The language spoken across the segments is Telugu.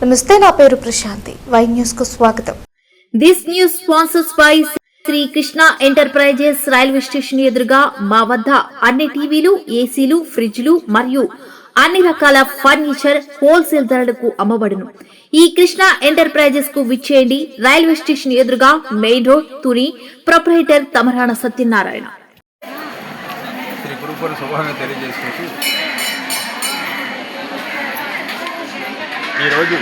నమస్తే, నా పేరు ప్రశాంతి. వై న్యూస్ కు స్వాగతం. This news sponsors by Shri Krishna enterprises. Railway station ఎదురుగా మా వద్ద అన్ని టీవీలు, ఏసీలు, ఫ్రిడ్జ్లు మరియు అన్ని రకాల ఫర్నిచర్ హోల్సేల్ ధరలకు అమ్మబడును. ఈ కృష్ణ ఎంటర్ప్రైజెస్ కు విచ్చేయండి. రైల్వే స్టేషన్ ఎదురుగా, main road, Tuni. Proprietor Tamarana Satyanarayana. Sri గురుపూర్ణ శుభంగా తెలియజేసుకుంటూ ఈరోజు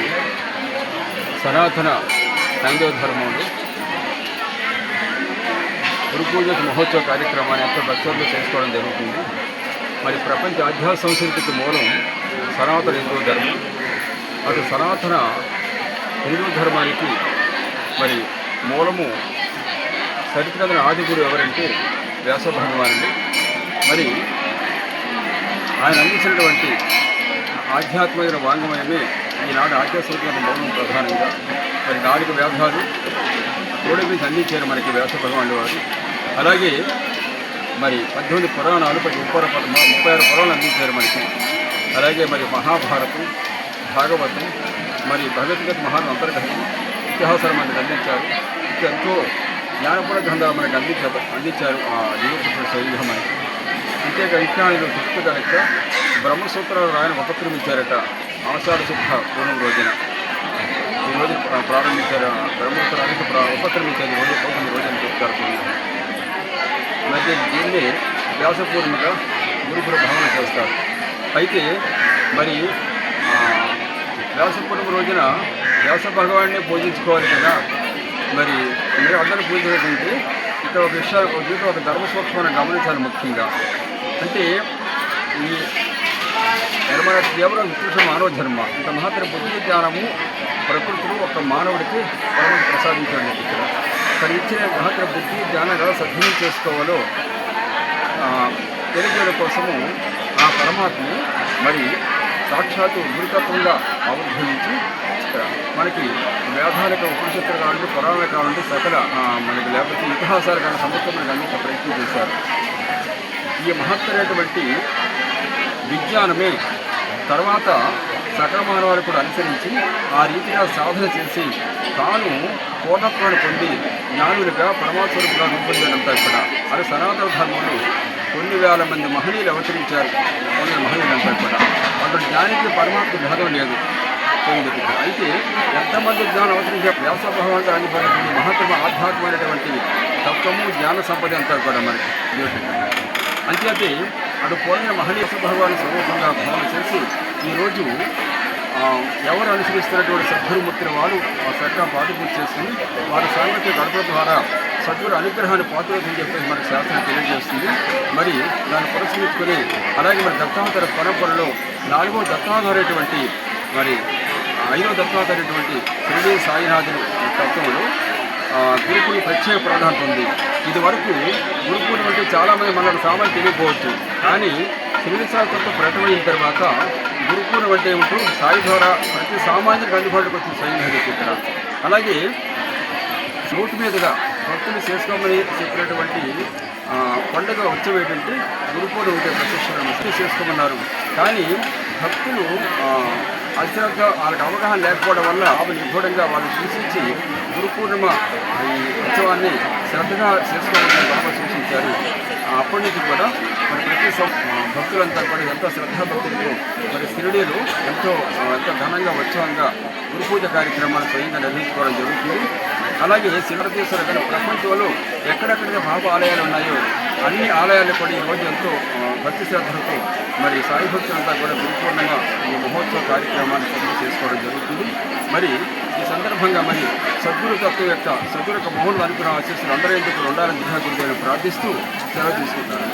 సనాతన హైందవ ధర్మంలో గురుపూజ మహోత్సవ కార్యక్రమాన్ని ఎంతో భక్తులతో చేసుకోవడం జరుగుతుంది. మరి ప్రపంచ ఆధ్యాత్మిక సంస్కృతికి మూలం సనాతన హిందూ ధర్మం. అటు సనాతన హిందూ ధర్మానికి మరి మూలము చరిత్ర ఆది గురు ఎవరంటే వ్యాస భగవానుడు. మరి ఆయన అందించినటువంటి ఆధ్యాత్మిక వాంగ్మయమే ఈనాడు ఆధ్యాత్మిక మౌనం ప్రధానంగా. మరి 4 వేదాలు తోడేసి అందించారు మనకి వ్యాస భగవానుడు వారు. అలాగే మరి 18 పురాణాలు, 36 పురాణాలు అందించారు మనకి. అలాగే మరి మహాభారతం, భాగవతం, మరి భగవద్గీత మహాన్ అంతర్గతం ఇతిహాసాలు మనకు అందించారు. ఎంతో జ్ఞానపూర్ణ గ్రంథాలు మనకు అందించారు ఆ దివ్యపురుషుల శైలిగా మనకి. అంతేకాక విజ్ఞానులు తృప్తి కనుక బ్రహ్మసూత్రాలు రాయన ఉపక్రమించారట ఆషాఢ శుద్ధ పూర్ణం రోజున. ఈరోజు ప్రారంభించారు బ్రహ్మసూత్రానికి ఉపక్రమించారు. రోజు 9 రోజులు చెప్తారు. మరి దీన్ని వ్యాసపూర్ణిమగా గురుకుల భావన చేస్తారు. అయితే మరి వ్యాసపూర్ణిమ రోజున వ్యాస భగవాన్ని పూజించుకోవాలి కదా. మరి మీరు అందరూ పూజించాలంటే ఇక్కడ ఒక విషయాలు ఒక ధర్మ సూక్ష్మాన్ని గమనించాలి. ముఖ్యంగా అంటే ఈ కేవలం వికృష్ణ మానవ ధర్మ ఇంత మహత్తర బుద్ధి జ్ఞానము ప్రకృతిలో ఒక మానవుడికి పరమం ప్రసాదించాడు. ఇక్కడ తను ఇచ్చే మహత్తర బుద్ధి జ్ఞానం ఎలా సద్వినియోగం చేసుకోవాలో తెలియజేయడం కోసము ఆ పరమాత్మని మరి సాక్షాత్తు గురుతత్వంగా ఆవిర్భవించి మనకి వేదాలకు ఉపనిషత్తులు కావాలంటే, పురాణాలు కావాలంటే, సకల మనకి లేకపోతే ఇతిహాసాలు కానీ సంవత్సరం అందించే ప్రయత్నం చేశారు. ఈ మహత్తరైనటువంటి విజ్ఞానమే తర్వాత సకల మానవాళ్ళు కూడా అనుసరించి ఆ రీతిగా సాధన చేసి తాను పూర్ణత్వాన్ని పొంది జ్ఞానులుగా పరమాత్మరుగా రూపొందినంతా కూడా అది సనాతన ధర్మంలో కొన్ని వేల మంది మహనీయులు అవతరించారు. కొన్ని మహనీయులంతా కూడా వాళ్ళ జ్ఞానికి పరమాత్మ భేదం లేదు. అయితే ఎంతమంది జ్ఞానం అవతరించే వ్యాస భగవంతుడు అనిపడినటువంటి మహత్వ ఆధ్యాత్మైనటువంటి తత్వము జ్ఞాన సంపద అంతా కూడా మనకి అంచేతే అటు పోయిన మహనీయ భగవాను స్వరూపంగా భావన చేసి ఈరోజు ఎవరు అనుసరిస్తున్నటువంటి సద్గురుమూర్తిని వారు ఆ చక్కగా పాటుపూర్తి చేసుకుని వారి సాంగత్య గడప ద్వారా సద్గురు అనుగ్రహాన్ని పాత్రని చెప్పేసి మనకు శాస్త్రం తెలియజేస్తుంది. మరి దాన్ని పురస్కరించుకొని అలాగే మరి దత్తావతార పరంపరలో 4వ దత్తావతారైనటువంటి మరి 5వ దత్తావతారైనటువంటి షిరిడీ సాయినాథుని తత్వంలో గురుకులు ప్రత్యేక ప్రాధాన్యత ఉంది. ఇది వరకు గురుకులు అంటే చాలామంది మనకు సామాన్యం తెలియకపోవచ్చు. కానీ షిరిడీ సాయి తత్వం ప్రకటమైన తర్వాత గురుకులం అంటే ఏమిటో సాయి ద్వారా ప్రతి సామాన్యుడికి అందుబాటులోకి వచ్చిన సైన్యం ఇక్కడ. అలాగే నోటు మీదుగా భక్తులు చేసుకోమని చెప్పినటువంటి పండుగ ఉత్సవం ఏంటంటే గురుపూర్ణిమ ఉంటే ప్రత్యక్ష చేసుకోమన్నారు. కానీ భక్తులు అశ్రద్ధ వాళ్ళకి అవగాహన లేకపోవడం వల్ల నిగూఢంగా వాళ్ళు సూచించి గురుపూర్ణిమ ఈ ఉత్సవాన్ని శ్రద్ధగా చేసుకోవాలని బాగా సూచించారు. అప్పటి నుంచి కూడా మరి ప్రతి భక్తులంతా కూడా ఎంతో శ్రద్ధాభక్తులతో మరి షిరిడీలో ఎంతో ఘనంగా ఉత్సవంగా గురుపూజ కార్యక్రమాలు స్వయంగా నిర్వహించుకోవడం జరుగుతుంది. అలాగే శివరతీశ్వర కానీ ప్రపంచంలో ఎక్కడెక్కడ బాబా ఆలయాలు ఉన్నాయో అన్ని ఆలయాలు కూడా ఈరోజు ఎంతో భక్తి శ్రద్ధలతో మరి సాయి భక్తులంతా కూడా గురుపూర్ణంగా ఈ మహోత్సవ కార్యక్రమాన్ని చేసుకోవడం జరుగుతుంది. మరి ఈ సందర్భంగా మరి సద్గురు తత్వం యొక్క సద్గురు యొక్క మహోన్నత అనుగ్రహం ఆశిస్తున్న అందరూ ఎందుకు ఉండాలని దిశా గురుదేవుని ప్రార్థిస్తూ సెలవు తీసుకుంటారు.